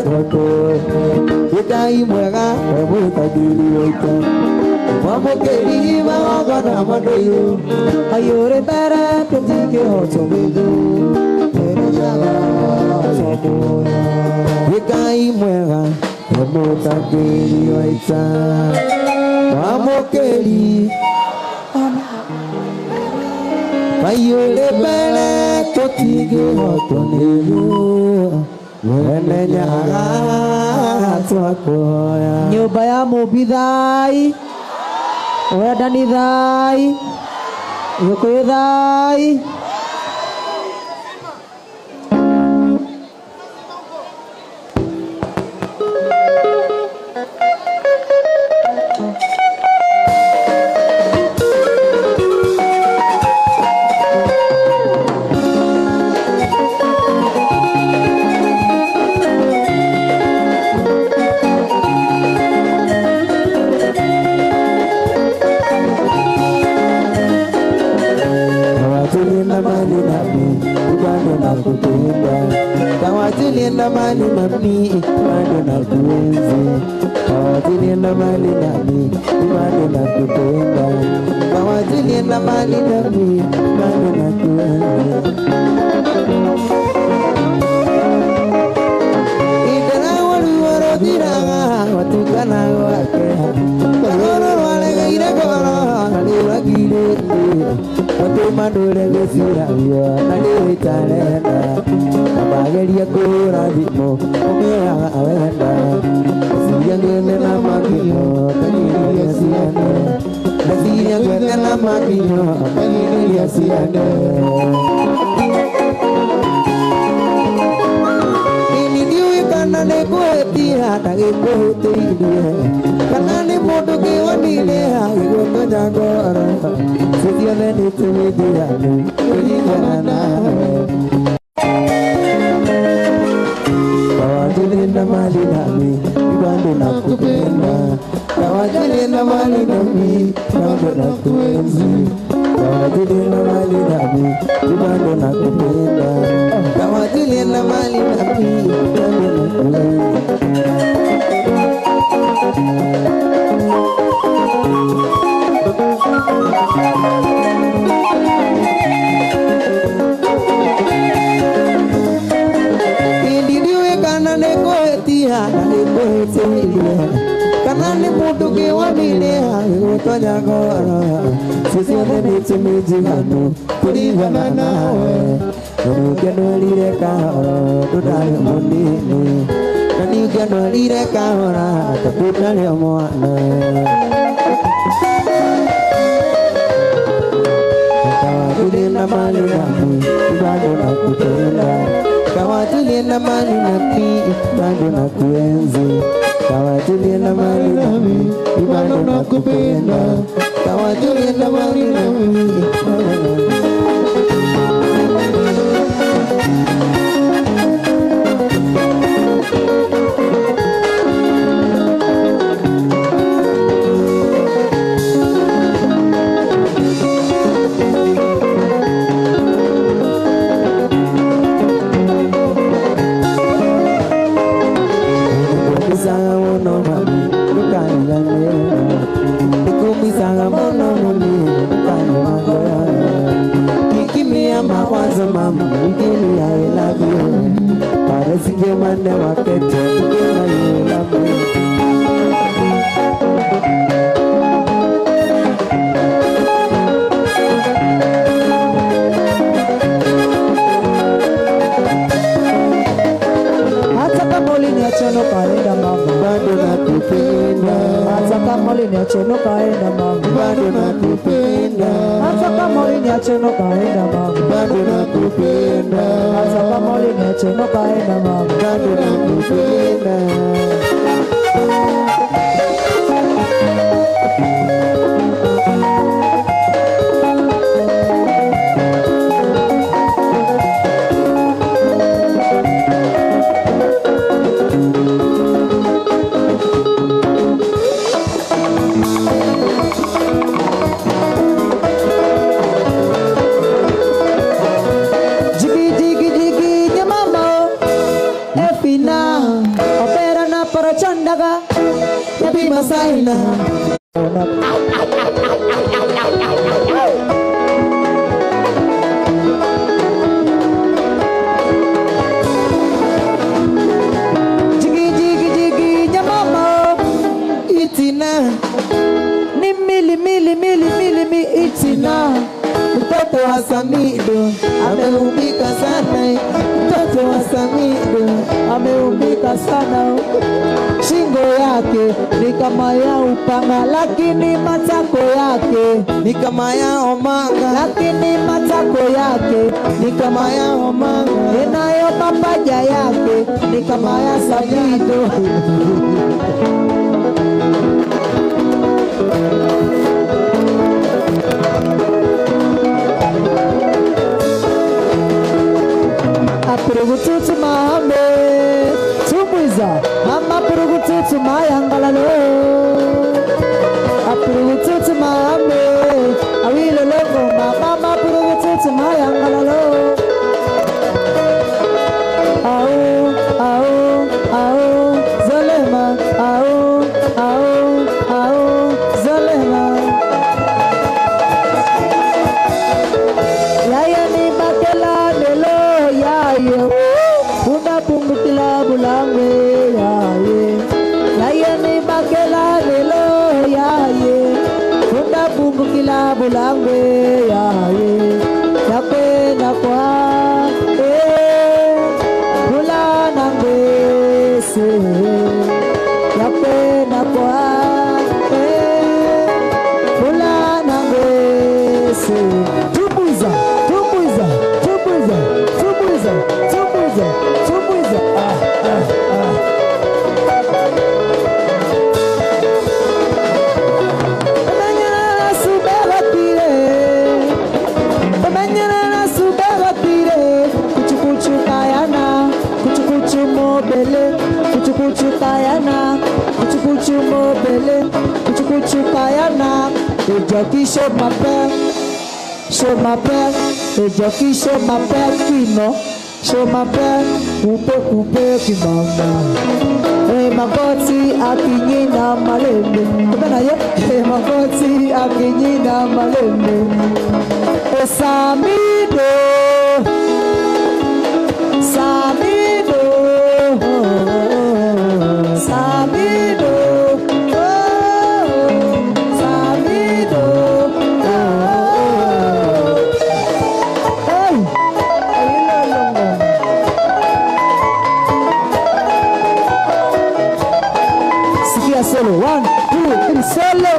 Speaker 2: Soko Ikai mwega Mokeri weka Mokeri maogana mandoiro Kayure bala totinge wasoniru Uwelejara Soko Ikai mwega Mokeri weka Mokeri Kayure bala totige hotoniru Uwelejara Soko nyumba ya Mobidhai Wendani thai Gikuyu thai Kawatilienda mali nami bado nakuenzi Kawatilienda mali nami bado nakupenda Kawatilienda mali nami bado nakuenzi Idara waru warodiraga watukana wake Kagoro walegaire koro naliwagire Watu mandure gesira yo naliwitarenda Bageria kura dhimo Umea awenda Siria ngene na makino Kagiria siane Siria ngene na makino Kagiria siane Ini diwi kana nekuetia Nagekuetidia Kana ni modu kiwanilea Igoto jagora Siria ngene tumidiani Kuligana nawe Kawatilienda mali nami bado nakupenda Kawatilienda mali nami bado nakuenzi Kawatilienda mali nami bado nakupenda Kawatilienda mali nami bado nakuenzi Kana ni mundu kiwanilea Gigutonya ngoro Sisione nitumijiganu Kurigana nawe Nugeno kahora Tudari munini Nugeno kahora Tudari mwana Kawatilienda mali nami bado nakupenda Kawatilienda mali nami bado nakuenzi Kawatilienda mali nami bado nakupenda Kawatilienda mali nami bado nakupenda niache no kaenda mama,
Speaker 1: bado nakupenda,
Speaker 2: hata kama uliniache no kaenda mama,
Speaker 1: bado nakupenda,
Speaker 2: hata kama uliniache no kaenda mama,
Speaker 1: bado nakupenda.
Speaker 2: Chandaga, yapi masaina. Jigi jigi jigi nyamama, itina. Ni mili itina. Mtoto wa Samido ameumbika sana, mtoto wa Samido ameumbika sana. Shingo yake ni kama ya upanga, lakini matako yake ni kama ya omanga, lakini matako yake ni kama ya omanga, inayo mapaja yake ni kama ya Samido. Apurugututu mahame tumbuiza mama purugututu mayangalalo apurugututu mahame awilo longo mama purugututu mayangalalo au zalema au zalema yaya ni bakela nelo yayo una pungukila bulangwe yaye yaya ni bakela nelo yaye una pungukila bulangwe yaye yakwe nakwa bula nangwese yakwe nakwa bula nangwese tumbuiza kuchu kayana, kuchu mobele, kuchu kayana. Le jockey show m'appelle, le jockey show m'appelle, kino, show m'appelle, coupe qui mama. Magoti akinyina malembe, kuna ye. Magoti akinyina malembe. Samido. Solo, 1, 2, 3, solo.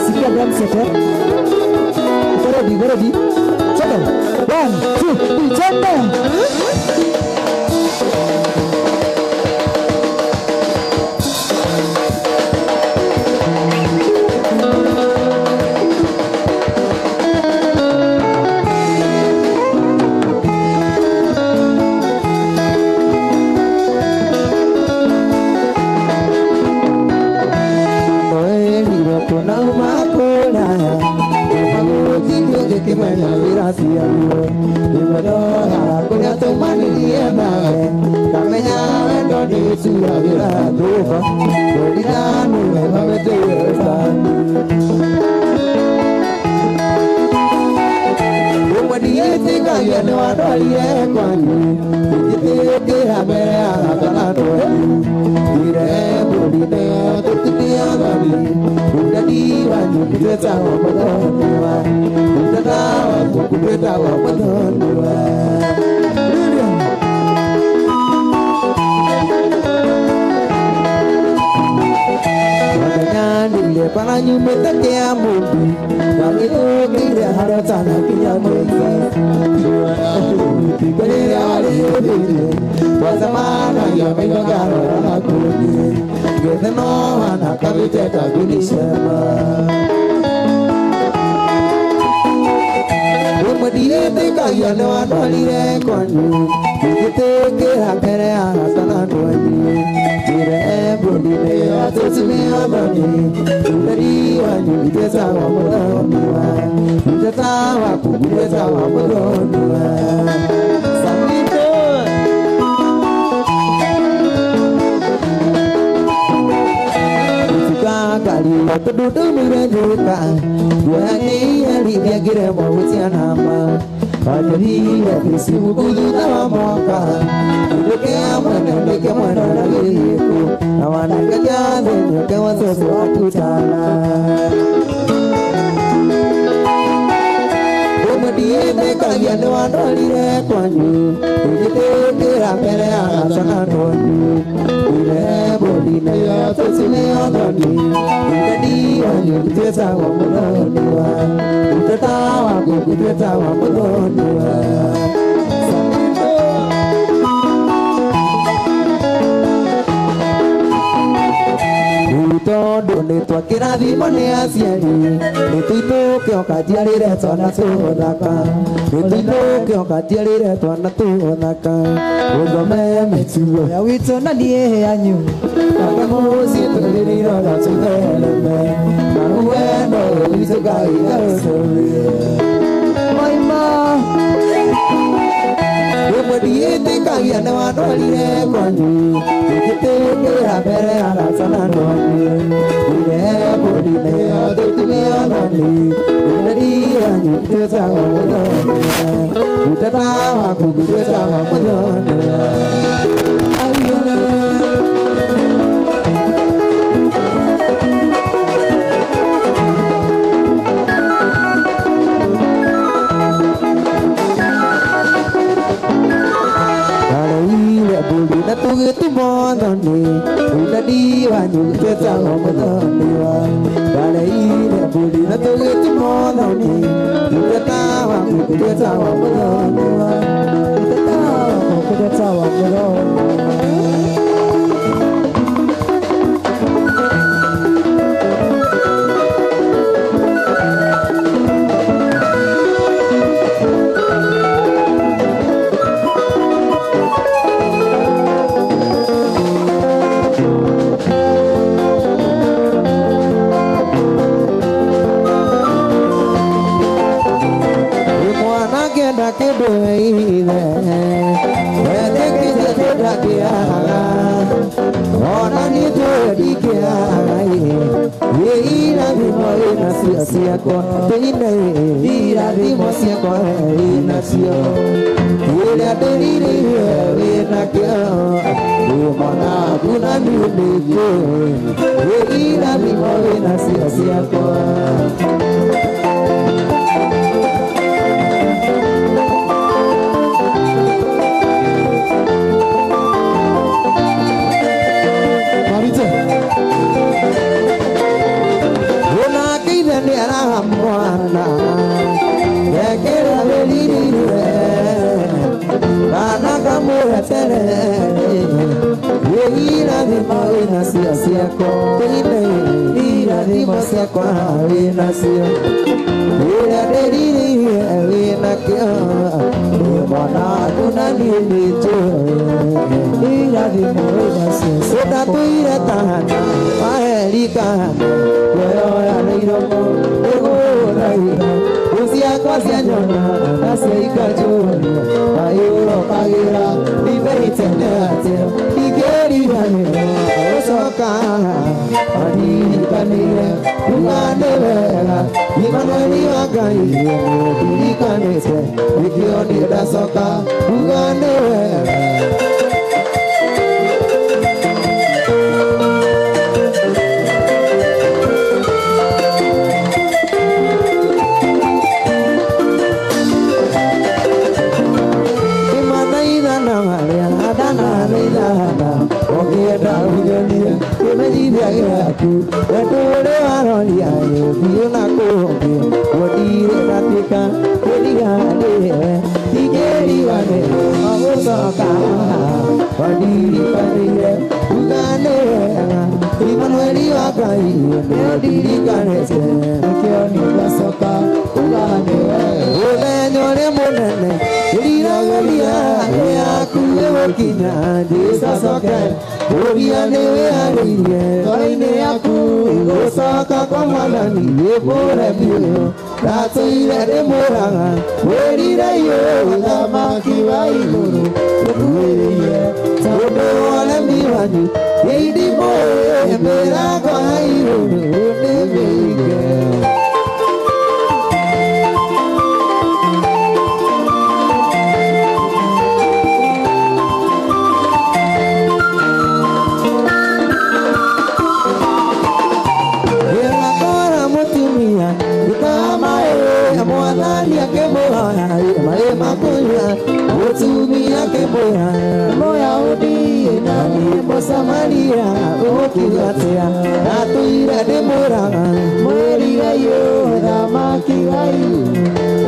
Speaker 2: Sikia drum set, ready. Chalo, 1, 2, 3, chalo. Udah
Speaker 1: kukubeta wa mudonwa Nile para nyumeta kia mundi Kami tu kira haratana kia mundi Kaya wali yudhile Wazamana ya mingagaro rakuni Gete no hana kabiteta kunishema Umadiye teka yane wanwalire kwanyu Kite kira kere haratana kwanyu Kire brodine ya tosime abani Udari wanyu itesa wa mudoniwa Uteta wa kukubeta wa mudoniwa Samito Utuka kali watududu mirejuka Yuhani hali biagire mawutia nama Padri ya kisi mukudu tawa mwaka Ndeke mwana nagiriku Na wana kajade nyoke wasoso wakutana Umadiye kaliane wanwalire kwanyu Ujitekera pere arasana tonyu Ule bodine ya tosime ononi Udadi wanyu kutesa wa mudoniwa Uteta wako kutesa wa mudoniwa Todo ne to kirathimo ni aciari ni tuituke okatiarire twana tuthaka ni tuituke okatiarire twana tuthaka uthome mitugo
Speaker 2: ya wito na nie yanyu
Speaker 1: kama muzi tuliririro na tutheleme na uwendo witugai garusuri
Speaker 2: maima
Speaker 1: Umadiye kaya na wanwalire kwanyu Ukitekera pere arasana nwanyu Ule bodine ya tutime onani Udari wanyu kutesa wa mudoniwa Uteta waku kutesa wa mudoniwa Ayana Tugitu mondoni Udadi wanyu kutesa wa mudoniwa Kale ile budi na tugitu mondoni Uteta waku kutesa wa mudoniwa
Speaker 2: Uteta waku kutesa wa mudoniwa
Speaker 1: dana malia dana lila oke daunya kemedia aku etore arolia dionaku wodi ratika dia digeri wane awosaka wadi pariye ugane imanweli wakai diri kanese kyoni basoka ugane obenyo monene dira galia aku ewokinya desa soka obiane ariye koine aku gosaka komalani ebore bio Ratuire moranga, werira yo, damaki waimuru, kukuiriye, sabodo wale miwani, eidi moe, mera kwa hairunu, unemike. Moya udi nani bosa Maria okigatea atuira de moranga morira yo damaki ai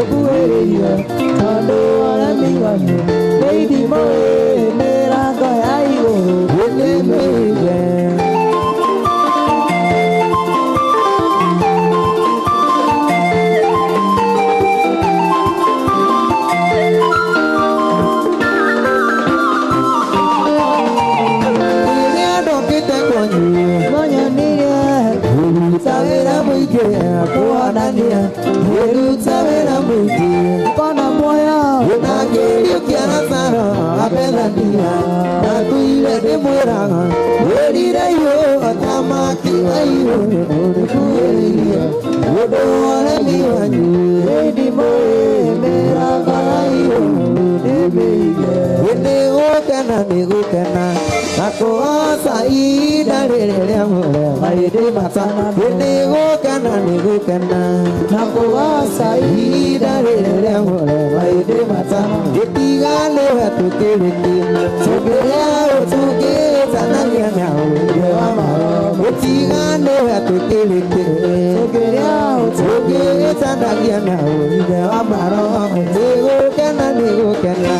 Speaker 1: okueria tando ala mingani lady moe mera ga ai go wele mege Kona moya unakiri kiana sana apenda dia natuile de moranga werira yo atamaki ayo kuelia wodo wale miwani edi moe mera karayo debeye wende okana negukana ako saida rere amore maide matana wende okana negukana ako saida rere amore maide matana etigale watukirindi sogeya otuke tananya nyao amaro etigale watukirindi sogeya otuke tananya nyao amaro negukana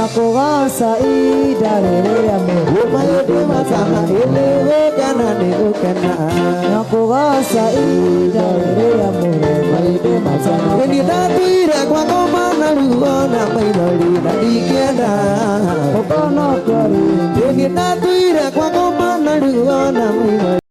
Speaker 1: ako saida rere amore maide matana negukana ako saida rere amore maide matana ni tatuire kwa komana ruona maidori na dikienda okono kori ni tatuire kwa